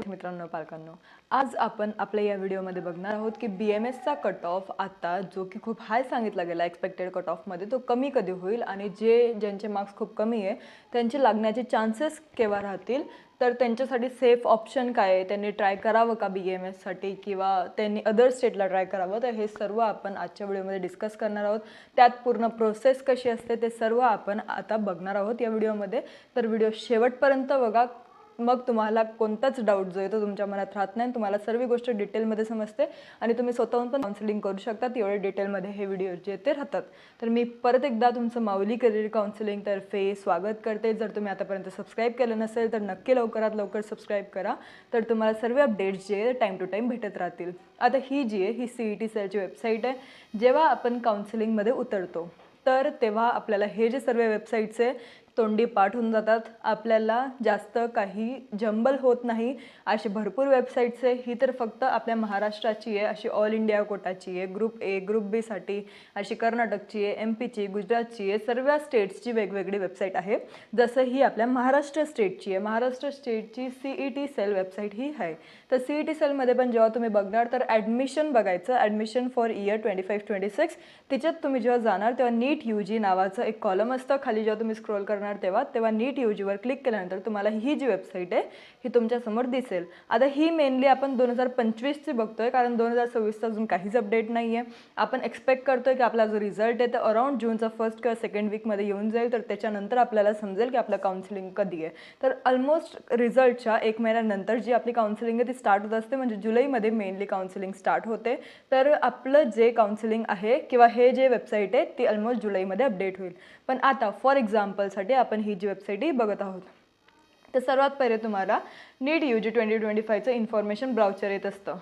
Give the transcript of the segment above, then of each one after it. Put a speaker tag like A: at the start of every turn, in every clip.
A: मित्रांनो, पालकांनो, आज आपण आपल्या या व्हिडिओमध्ये बघणार आहोत की BMSचा कट ऑफ आता जो की खूप हाय सांगितला गेला एक्सपेक्टेड कट ऑफमध्ये तो कमी कधी होईल आणि ज्यांचे मार्क्स खूप कमी आहे त्यांचे लागण्याचे चान्सेस केव्हा राहतील, तर त्यांच्यासाठी सेफ ऑप्शन काय आहे, त्यांनी ट्राय करावं का BMSसाठी किंवा त्यांनी अदर स्टेटला ट्राय करावं, तर हे सर्व आपण आजच्या व्हिडिओमध्ये डिस्कस करणार आहोत। त्यात पूर्ण प्रोसेस कशी असते ते सर्व आपण आता बघणार आहोत या व्हिडिओमध्ये। तर व्हिडिओ शेवटपर्यंत बघा, मग तुम्हाला कोणताच डाऊट जो आहे तो तुमच्या मनात राहत नाही, तुम्हाला सर्व गोष्ट डिटेलमध्ये समजते आणि तुम्ही स्वतःहून पण काउन्सिलिंग करू शकता, एवढे डिटेलमध्ये हे व्हिडिओ जे ते राहतात। तर मी परत एकदा तुमचं माऊली करिअर काउन्सिलिंग तर्फे स्वागत करते। जर तुम्ही आतापर्यंत सबस्क्राईब केलं नसेल तर नक्की लवकरात लवकर सबस्क्राईब करा, तर तुम्हाला सर्व अपडेट्स जे टाईम टू टाईम भेटत राहतील। आता ही जी आहे ही CET सेलची वेबसाईट आहे। जेव्हा आपण काउन्सिलिंगमध्ये उतरतो तर तेव्हा आपल्याला हे जे सर्व वेबसाईट्स आहे तोंडी पाठ होऊन जातात, आपल्याला जास्त काही जंबल होत नाही। अशी भरपूर वेबसाईट्स आहे, ही तर फक्त आपल्या महाराष्ट्राची आहे, अशी ऑल इंडिया कोटाची आहे, ग्रुप A ग्रुप B साठी अशी कर्नाटकची आहे, MPची, गुजरातची आहे, सर्व स्टेट्सची वेगवेगळी वेबसाईट आहे। जसं ही आपल्या महाराष्ट्र स्टेटची आहे, महाराष्ट्र स्टेटची CET सेल वेबसाईट ही आहे। तर CET सेलमध्ये पण जेव्हा तुम्ही बघणार तर ॲडमिशन बघायचं, ॲडमिशन फॉर इयर 25-26, त्याच्यात तुम्ही जेव्हा जाणार तेव्हा नीट UG नावाचं एक कॉलम असतं खाली, जेव्हा तुम्ही स्क्रोल करणार तेव्हा नीट UG वर क्लिक केल्यानंतर तुम्हाला ही जी वेबसाईट आहे ही तुमच्या समोर दिसेल। आता ही मेनली आपण 2025 ची बघतोय, कारण 2026 अजून काहीच अपडेट नाहीये। आपण एक्सपेक्ट करतोय की आपला जो रिझल्ट आहे तो अराउंड जूनचा फर्स्ट किंवा सेकंड वीक मध्ये येऊन जाईल, तर त्याच्यानंतर आपल्याला समजेल की आपलं काउन्सिलिंग कधी आहे। तर ऑलमोस्ट रिझल्टच्या 1 महिन्यानंतर जी आपली काउन्सिलिंग आहे ती स्टार्ट होत असते, म्हणजे जुलैमध्ये मेनली काउन्सिलिंग स्टार्ट होते। तर आपलं जे काउन्सिलिंग आहे किंवा हे जे वेबसाईट आहे ती ऑलमोस्ट जुलैमध्ये अपडेट होईल। पण आता फॉर एक्झाम्पलसाठी आपण ही जी वेबसाईट ही बघत आहोत, तर सर्वात पहिले तुम्हाला नीट UG 2025चं इन्फॉर्मेशन ब्राउचर येत असतं।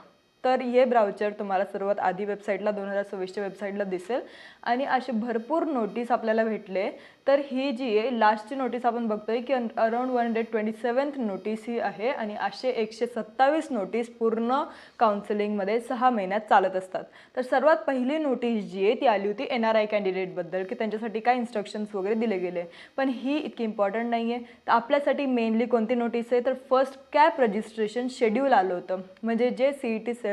A: तर हे ब्राउचर तुम्हाला सर्वात आधी वेबसाईटला 2026च्या वेबसाईटला दिसेल आणि असे भरपूर नोटीस आपल्याला भेटले। तर ही जी आहे लास्टची नोटीस आपण बघतोय की अराउंड 127th नोटीस ही आहे आणि असे 127 नोटीस पूर्ण काउन्सिलिंगमध्ये 6 महिन्यात चालत असतात। तर सर्वात पहिली नोटीस जी आहे ती आली होती NRI कॅन्डिडेटबद्दल, की त्यांच्यासाठी काय इन्स्ट्रक्शन्स वगैरे दिले गेले, पण ही इतकी इम्पॉर्टंट नाही आहे। तर आपल्यासाठी मेनली कोणती नोटीस आहे, तर फर्स्ट कॅप रजिस्ट्रेशन शेड्यूल आलं होतं, म्हणजे जे CET सेल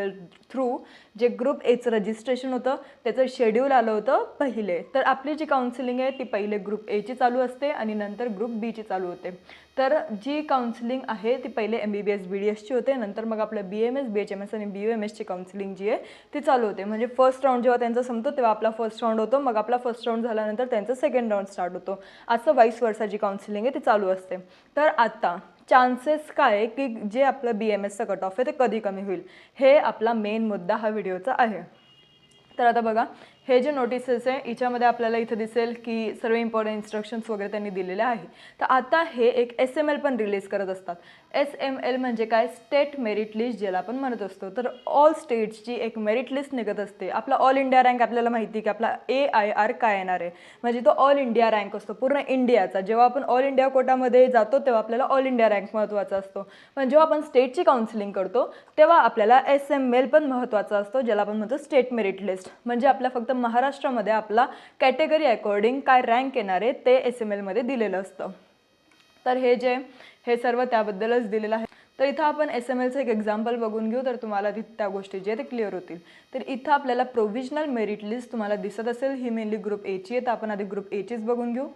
A: थ्रू जे ग्रुप Aचं रजिस्ट्रेशन होतं त्याचं शेड्यूल आलं होतं पहिले। तर आपली जी काउन्सिलिंग आहे ती पहिले ग्रुप A ची चालू असते आणि नंतर ग्रुप B ची चालू होते। तर जी काउन्सिलिंग आहे ती पहिले MBBS BDS ची होते, नंतर मग आपलं BMS BHMS आणि BUMS ची काउन्सिलिंग जी आहे ती चालू होते। म्हणजे फर्स्ट राऊंड जेव्हा त्यांचा संपतो तेव्हा आपला फर्स्ट राऊंड होतो, मग आपला फर्स्ट राऊंड झाल्यानंतर त्यांचा सेकंड राऊंड स्टार्ट होतो, असं वाईस वर्सा जी काउन्सिलिंग आहे ती चालू असते। तर आता चान्सेस काय की जे आपलं BMSचा कट ऑफ आहे ते कधी कमी होईल, हे आपला मेन मुद्दा हा व्हिडिओचा आहे। तर आता बघा, हे जे नोटिसेस आहे याच्यामध्ये आपल्याला इथे दिसेल की सर्व इम्पॉर्टंट इन्स्ट्रक्शन्स वगैरे त्यांनी दिलेले आहे। तर आता हे एक SML पण रिलीज करत असतात। SML म्हणजे काय, स्टेट मेरिट लिस्ट ज्याला आपण म्हणत असतो। तर ऑल स्टेट्सची एक मेरिट लिस्ट निघत असते। आपला ऑल इंडिया रँक आपल्याला माहिती की आपला AIR काय येणार आहे, म्हणजे तो ऑल इंडिया रँक असतो पूर्ण इंडियाचा। जेव्हा आपण ऑल इंडिया कोटामध्ये जातो तेव्हा आपल्याला ऑल इंडिया रँक महत्त्वाचा असतो, पण जेव्हा आपण स्टेटची काउन्सिलिंग करतो तेव्हा आपल्याला SML पण महत्त्वाचा असतो, ज्याला आपण म्हणतो स्टेट मेरिट लिस्ट। म्हणजे आपल्या फक्त महाराष्ट्रामध्ये आपला कॅटेगरी अकॉर्डिंग काय रँक येणार आहे ते SML मध्ये दिलेलं असतं। तर हे सर्व त्याबद्दलच दिलेलं आहे। तर इथं आपण SMLचं एक एक्झाम्पल बघून घेऊ, तर तुम्हाला त्या गोष्टी जे ते क्लिअर होतील। तर इथं आपल्याला प्रोव्हिजनल मेरिट लिस्ट तुम्हाला दिसत असेल, ही मेनली ग्रुप A ची आहे, तर आपण आधी ग्रुप A चीच बघून घेऊ।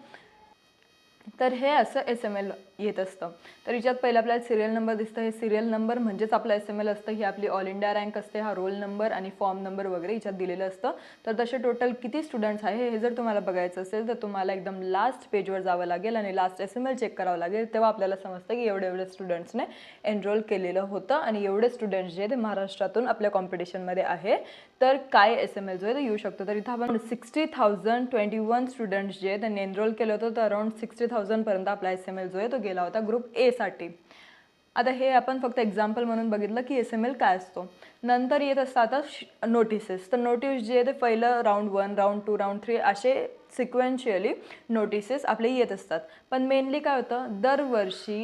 A: तर हे असं SML येत असतं। तर याच्यात पहिलं आपल्याला सिरियल नंबर दिसतं, हे सिरियल नंबर म्हणजेच आपला SML असतं। ही आपली ऑल इंडिया रँक असते, हा रोल नंबर आणि फॉर्म नंबर वगैरे याच्यात दिलेलं असतं। तर तसे टोटल किती स्टुडंट्स आहे हे जर तुम्हाला बघायचं असेल तर तुम्हाला एकदम लास्ट पेजवर जावं लागेल आणि लास्ट SML चेक करावं लागेल, तेव्हा आपल्याला समजतं की एवढे स्टुडंट्सने एनरोल केलेलं होतं आणि एवढे स्टुडंट्स जे ते महाराष्ट्रातून आपल्या कॉम्पिटिशनमध्ये आहे। तर काय SML जो आहे तो येऊ शकतो, तर इथं आपण 60,021 स्टुडंट्स जे त्यांनी एनरोल केलं होतं, तर अराउंड 60,000 पर्यंत आपला SML जो आहे तो गेला होता ग्रुप A साठी। आता हे आपण फक्त एक्झाम्पल म्हणून बघितलं की SML काय असतो। नंतर येत असतात आता नोटिसेस। तर नोटीस जे आहे ते पहिलं राऊंड 1, राऊंड 2, राऊंड 3 असे सिक्वेन्शियली नोटिसेस आपले येत असतात। पण मेनली काय होतं, दरवर्षी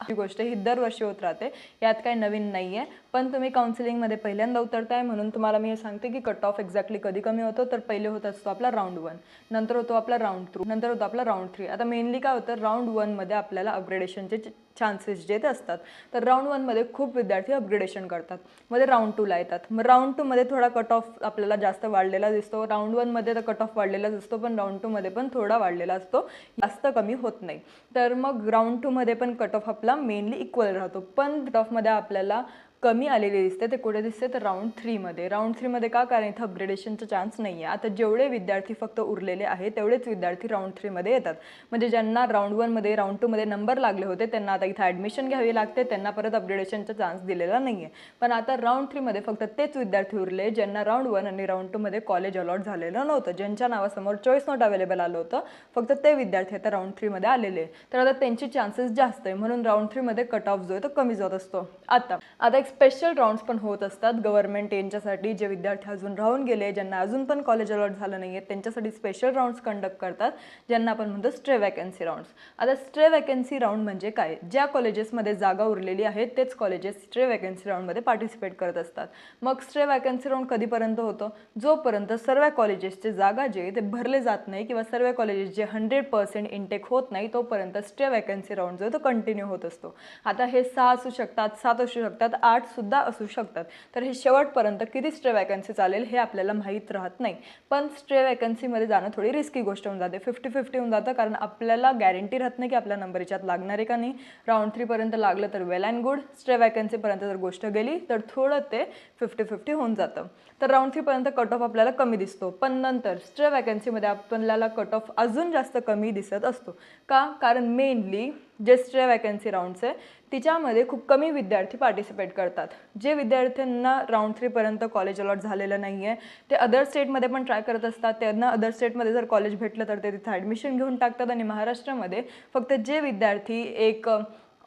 A: ही गोष्ट ही दरवर्षी होत राहते, यात काही नवीन नाही आहे। पण तुम्ही काउन्सिलिंगमध्ये पहिल्यांदा उतरताय म्हणून तुम्हाला मी हे सांगते की कट ऑफ एक्झॅक्टली कधी कमी होतो, तर पहिले होत असतो आपला राऊंड 1, नंतर होतो आपला राऊंड 2, नंतर होतो आपला राऊंड 3। आता मेनली काय होतं, राऊंड 1 मध्ये आपल्याला अपग्रेडेशनचे चान्सेस जे ते असतात. तर राऊंड 1मध्ये खूप विद्यार्थी अपग्रेडेशन करतात, मध्ये राऊंड 2ला येतात. मग राऊंड 2मध्ये थोडा कट ऑफ आपल्याला जास्त वाढलेला दिसतो. राऊंड 1मध्ये तर कट ऑफ वाढलेला दिसतो, पण राऊंड 2मध्ये पण थोडा वाढलेला असतो, जास्त कमी होत नाही. तर मग राऊंड 2मध्ये पण कट ऑफ आपला मेनली इक्वल राहतो, पण कट ऑफमध्ये आपल्याला कमी आलेले दिसते. ते कुठे दिसते तर राऊंड 3मध्ये. राऊंड 3मध्ये का? कारण इथं अपग्रेडेशनचा चान्स नाही आहे. आता जेवढे विद्यार्थी फक्त उरलेले आहेत तेवढेच विद्यार्थी राऊंड 3मध्ये येतात. म्हणजे ज्यांना राऊंड 1मध्ये राऊंड 2मध्ये नंबर लागले होते त्यांना आता इथं ॲडमिशन घ्यावी लागते, त्यांना परत अपग्रेडेशनचा चान्स दिलेला नाही आहे. पण आता राऊंड 3मध्ये फक्त तेच विद्यार्थी उरले ज्यांना राऊंड 1 आणि राऊंड 2मध्ये कॉलेज अलॉट झालेलं नव्हतं, ज्यांच्या नावासमोर चॉईस नोट अवेलेबल आलं होतं, फक्त ते विद्यार्थी आता राऊंड 3मध्ये आलेले. तर आता त्यांची चान्सेस जास्त आहे, म्हणून राऊंड 3मध्ये कट ऑफ जो आहे तो कमी जात असतो. आता एक स्पेशल राऊंड्स पण होत असतात गव्हर्नमेंट यांच्यासाठी. जे विद्यार्थी अजून राहून गेले, ज्यांना अजून पण कॉलेज अलॉट झालं नाही आहे, त्यांच्यासाठी स्पेशल राऊंड्स कंडक्ट करतात, ज्यांना आपण म्हणतो स्ट्रे वॅकन्सी राऊंड्स. आता स्ट्रे वॅकन्सी राऊंड म्हणजे काय? ज्या कॉलेजेसमध्ये जागा उरलेली आहे तेच कॉलेजेस स्ट्रे वॅकन्सी राऊंडमध्ये पार्टिसिपेट करत असतात. मग स्ट्रे वॅकन्सी राऊंड कधीपर्यंत होतं? जोपर्यंत सर्व कॉलेजेसचे जागा जे ते भरले जात नाही किंवा सर्व कॉलेजेस जे 100% इनटेक होत नाही तोपर्यंत स्ट्रे वॅकन्सी राऊंड जो आहे तो कंटिन्यू होत असतो. आता हे 6 असू शकतात, 7 असू शकतात, 8 सुद्धा असू शकतात. तर हे शेवटपर्यंत किती स्ट्रे वॅकन्सी चालेल हे आपल्याला माहीत राहत नाही. पण स्ट्रे वॅकन्सीमध्ये जाणं थोडी रिस्की गोष्ट होऊन जाते. 50-50 होऊन जातं, कारण आपल्याला गॅरंटी राहत नाही की आपला नंबर याच्यात लागणार आहे का नाही. राऊंड 3पर्यंत लागलं तर वेल अँड गुड. स्ट्रे वॅकन्सीपर्यंत जर गोष्ट गेली तर थोडं ते 50-50 होऊन जातं. तर राऊंड 3पर्यंत कट ऑफ आपल्याला कमी दिसतो, पण नंतर स्ट्रे वॅकन्सीमध्ये आपल्याला कट ऑफ अजून जास्त कमी दिसत असतो. का? कारण मेनली जे स्ट्रे वॅकन्सी राऊंड्स आहे तिच्यामध्ये खूप कमी विद्यार्थी पार्टिसिपेट करतात. जे विद्यार्थ्यांना राऊंड 3पर्यंत कॉलेज अलॉट झालेलं नाही आहे ते अदर स्टेटमध्ये पण ट्राय करत असतात. त्यांना अदर स्टेटमध्ये जर कॉलेज भेटलं तर ते तिथं ॲडमिशन घेऊन टाकतात. आणि महाराष्ट्रामध्ये फक्त जे विद्यार्थी एक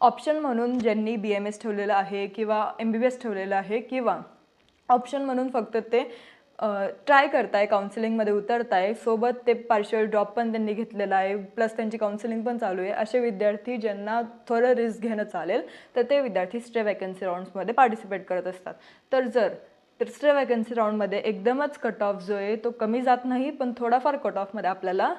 A: ऑप्शन म्हणून ज्यांनी BMS ठेवलेलं आहे किंवा MBBS ठेवलेलं आहे किंवा ऑप्शन म्हणून फक्त ते ट्राय करताय, काउन्सिलिंगमध्ये उतरताय, सोबत ते पार्शियल ड्रॉप पण त्यांनी घेतलेला आहे, प्लस त्यांची काउन्सिलिंग पण चालू आहे, असे विद्यार्थी ज्यांना थोडं रिस्क घेणं चालेल तर ते विद्यार्थी स्ट्रे वॅकन्सी राऊंड्समध्ये पार्टिसिपेट करत असतात. तर स्ट्रे वॅकन्सी राऊंडमध्ये एकदमच कट ऑफ जो आहे तो कमी जात नाही, पण थोडाफार कट ऑफमध्ये आपल्याला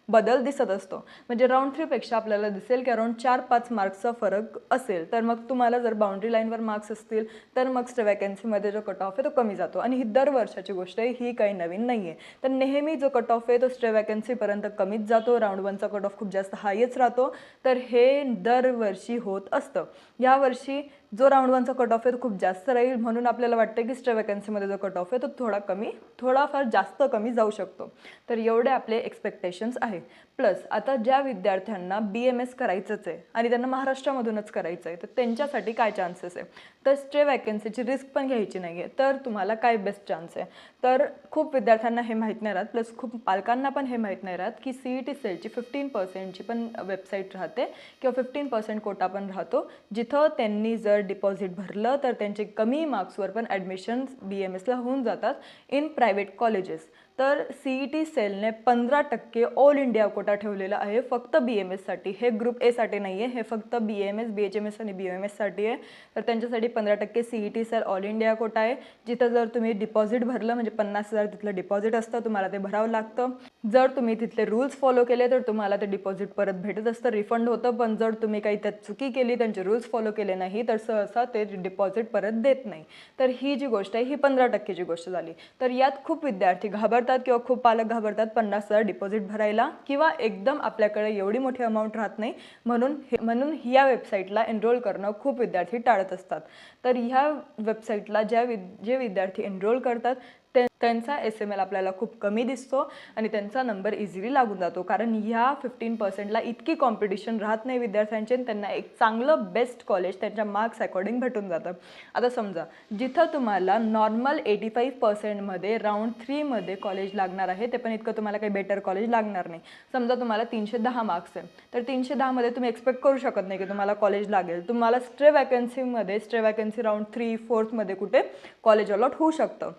A: बदल दिसत असतो. म्हणजे राऊंड 3पेक्षा आपल्याला दिसेल की अराउंड 4-5 मार्क्सचा फरक असेल. तर मग तुम्हाला जर बाउंड्री लाईनवर मार्क्स असतील तर मग स्ट्रे वॅकन्सीमध्ये जो कट ऑफ आहे तो कमी जातो. आणि ही दर वर्षाची गोष्ट आहे, ही काही नवीन नाही आहे. तर नेहमी जो कट ऑफ आहे तो स्ट्रे वॅकन्सीपर्यंत कमीच जातो. राऊंड 1चा कट ऑफ खूप जास्त हायच राहतो. तर हे दरवर्षी होत असतं. यावर्षी जो राऊंड 1चा कट ऑफ आहे तो खूप जास्त राहील, म्हणून आपल्याला वाटतं की स्ट्रे वॅकन्सीमध्ये जो कट ऑफ आहे तो थोडाफार जास्त कमी जाऊ शकतो. तर एवढे आपले एक्सपेक्टेशन्स आहे. प्लस आता ज्या विद्यार्थ्यांना BMS करायचंच आहे आणि त्यांना महाराष्ट्रामधूनच करायचं आहे तर त्यांच्यासाठी काय चान्सेस आहे? तर स्ट्रे वॅकन्सीची रिस्क पण घ्यायची नाही आहे. तर तुम्हाला काय बेस्ट चान्स आहे? तर खूप विद्यार्थ्यांना हे माहीत नाही राहत, प्लस खूप पालकांना पण हे माहीत नाही राहत की CET सेलची 15%ची पण वेबसाईट राहते किंवा 15% कोटा पण राहतो, जिथं त्यांनी जर डिपॉझिट भरलं तर त्यांचे कमी मार्क्सवर पण ॲडमिशन BMSला होऊन जातात इन प्रायव्हेट कॉलेजेस. तर CET सेलने 15% ऑल इंडिया कोटा ठेवलेला आहे फक्त BMSसाठी. हे ग्रुप Aसाठी नाही आहे, हे फक्त BMS, BHMS आणि BOMSसाठी आहे. तर त्यांच्यासाठी 15% CET cell all India quota आहे, जिथं जर तुम्ही डिपॉझिट भरलं म्हणजे 50,000 तिथलं डिपॉझिट असतं, तुम्हाला ते भरावं लागतं. जर तुम्ही तिथले रूल्स फॉलो केले तर तुम्हाला ते डिपॉझिट परत भेटत असतं, रिफंड होतं. पण जर तुम्ही काही त्यात चुकी केली, त्यांचे रूल्स फॉलो केले नाही तर सहसा ते डिपॉझिट परत देत नाही. तर ही जी गोष्ट आहे ही 15%ची गोष्ट झाली. तर यात खूप विद्यार्थी घाबरतात किंवा खूप पालक घाबरतात 50,000 डिपॉझिट भरायला, किंवा एकदम आपल्याकडे एवढी मोठी अमाऊंट राहत नाही म्हणून ह्या वेबसाईटला एनरोल करणं खूप विद्यार्थी टाळत असतात. तर ह्या वेबसाईटला जे विद्यार्थी एनरोल करतात त्यांचा SML आपल्याला खूप कमी दिसतो आणि त्यांचा नंबर इझिली लागून जातो, कारण ह्या 15%ला इतकी कॉम्पिटिशन राहत नाही विद्यार्थ्यांचे. त्यांना एक चांगलं बेस्ट कॉलेज त्यांच्या मार्क्स अकॉर्डिंग भेटून जातं. आता समजा जिथं तुम्हाला नॉर्मल 85%मध्ये राऊंड 3मध्ये कॉलेज लागणार आहे, ते पण इतकं तुम्हाला काही बेटर कॉलेज लागणार नाही. समजा तुम्हाला 310 मार्क्स आहे, तर 310मध्ये तुम्ही एक्सपेक्ट करू शकत नाही की तुम्हाला कॉलेज लागेल. तुम्हाला स्ट्रे वॅकन्सी राऊंड 3-4मध्ये कुठे कॉलेज अलॉट होऊ शकतं.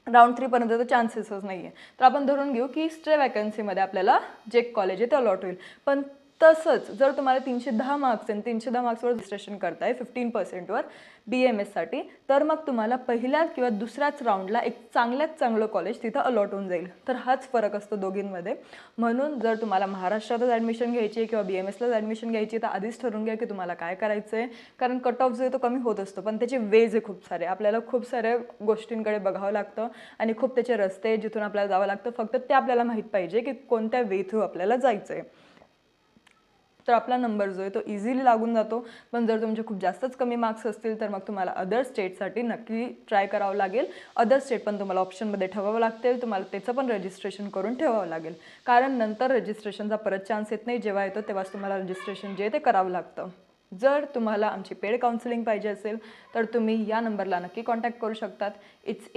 A: राऊंड 3पर्यंत तर चान्सेसच नाही आहे. तर आपण धरून घेऊ की स्ट्रे वॅकन्सीमध्ये आपल्याला जे कॉलेज आहे ते अलॉट होईल. पण तसंच जर तुम्हाला 310 मार्क्स आणि 310 मार्क्सवर रजिस्ट्रेशन करताय 15%वर BAMSसाठी, तर मग तुम्हाला पहिल्याच किंवा दुसऱ्याच राऊंडला एक चांगल्यात चांगलं कॉलेज तिथं अलॉट होऊन जाईल. तर हाच फरक असतो दोघींमध्ये. म्हणून जर तुम्हाला महाराष्ट्रातच ॲडमिशन घ्यायची आहे किंवा BAMSलाच ॲडमिशन घ्यायची आहे, तर आधीच ठरवून घ्या की तुम्हाला काय करायचं आहे. कारण कट ऑफ जो आहे तो कमी होत असतो, पण त्याचे वेज आहे खूप सारे. आपल्याला खूप साऱ्या गोष्टींकडे बघावं लागतं आणि खूप त्याचे रस्ते जिथून आपल्याला जावं लागतं, फक्त ते आपल्याला माहीत पाहिजे की कोणत्या वे थ्रू आपल्याला जायचं आहे. तर आपला नंबर जो आहे तो इझिली लागून जातो. पण जर तुमचे खूप जास्तच कमी मार्क्स असतील तर मग तुम्हाला अदर स्टेटसाठी नक्की ट्राय करावं लागेल. अदर स्टेट पण तुम्हाला ऑप्शनमध्ये ठेवावं लागतील. तुम्हाला त्याचं पण रजिस्ट्रेशन करून ठेवावं लागेल, कारण नंतर रजिस्ट्रेशनचा परत चान्स येत नाही. जेव्हा येतो तेव्हाच तुम्हाला रजिस्ट्रेशन जे आहे ते करावं लागतं. जर तुम्हाला आमची पेड काउन्सिलिंग पाहिजे असेल तर तुम्ही या नंबरला नक्की कॉन्टॅक्ट करू शकतात. इट्स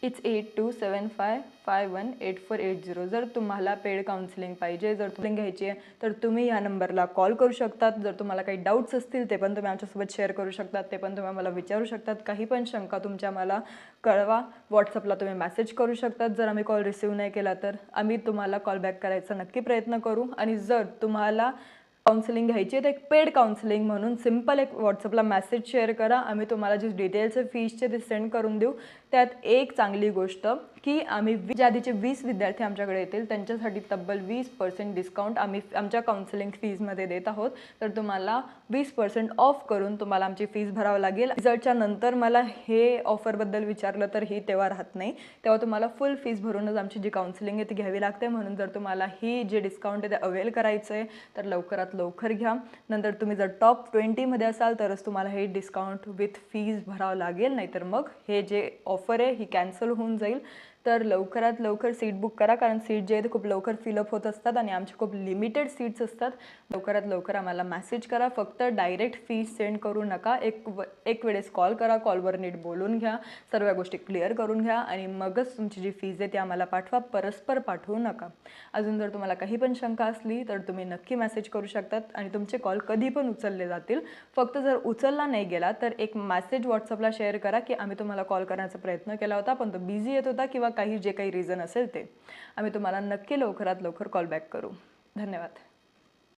A: 8275518480. जर तुम्हाला पेड काउन्सिलिंग पाहिजे, जर तुम्हाला घ्यायची आहे तर तुम्ही या नंबरला कॉल करू शकतात. जर तुम्हाला काही डाऊट्स असतील ते पण तुम्ही आमच्यासोबत शेअर करू शकतात, ते पण तुम्ही आम्हाला विचारू शकतात. काही पण शंका तुमच्या मला कळवा. व्हॉट्सअपला तुम्ही मेसेज करू शकतात. जर आम्ही कॉल रिसीव्ह नाही केला तर आम्ही तुम्हाला कॉल बॅक करायचा नक्की प्रयत्न करू. आणि जर तुम्हाला काउन्सिलिंग घ्यायची आहे तर एक पेड काउन्सिलिंग म्हणून सिम्पल एक व्हॉट्सअपला मेसेज शेअर करा. आम्ही तुम्हाला जे डिटेल्स फीजचे ते सेंड करून देऊ. त्यात एक चांगली गोष्ट की आम्ही ज्या आधीचे 20 विद्यार्थी आमच्याकडे येतील त्यांच्यासाठी तब्बल 20% डिस्काउंट आम्ही आमच्या काउन्सिलिंग फीजमध्ये देत आहोत. तर तुम्हाला 20% ऑफ करून तुम्हाला आमची फीज भरावं लागेल. रिझल्टच्या नंतर मला हे ऑफरबद्दल विचारलं तर ही तेव्हा राहत नाही. तेव्हा तुम्हाला फुल फीज भरूनच आमची जी काउन्सिलिंग आहे ती घ्यावी लागते. म्हणून जर तुम्हाला ही जे डिस्काउंट आहे ते अवेल करायचं आहे तर लवकरात लवकर घ्या. नंतर तुम्ही जर टॉप 20मध्ये असाल तरच तुम्हाला हे डिस्काउंट विथ फीज भरावं लागेल, नाहीतर मग हे जे ऑफर आहे ही कॅन्सल होऊन जाईल. तर लवकरात लवकर सीट बुक करा, कारण सीट जे आहे ते खूप लवकर फिलअप होत असतात आणि आमचे खूप लिमिटेड सीट्स असतात. लवकरात लवकर आम्हाला मेसेज करा. फक्त डायरेक्ट फीज सेंड करू नका. एक वेळेस कॉल करा, कॉलवर नीट बोलून घ्या, सर्व गोष्टी क्लिअर करून घ्या आणि मगच तुमची जी फीज आहे ती आम्हाला पाठवा. परस्पर पाठवू नका. अजून जर तुम्हाला काही पण शंका असली तर तुम्ही नक्की मेसेज करू शकतात आणि तुमचे कॉल कधी पण उचलले जातील. फक्त जर उचलला नाही गेला तर एक मेसेज व्हॉट्सअपला शेअर करा की आम्ही तुम्हाला कॉल करण्याचा प्रयत्न केला होता पण तो बिझी येत होता किंवा काही जे काही रिझन असेल ते. आम्ही तुम्हाला नक्की लवकरात लवकर कॉल बॅक करू. धन्यवाद.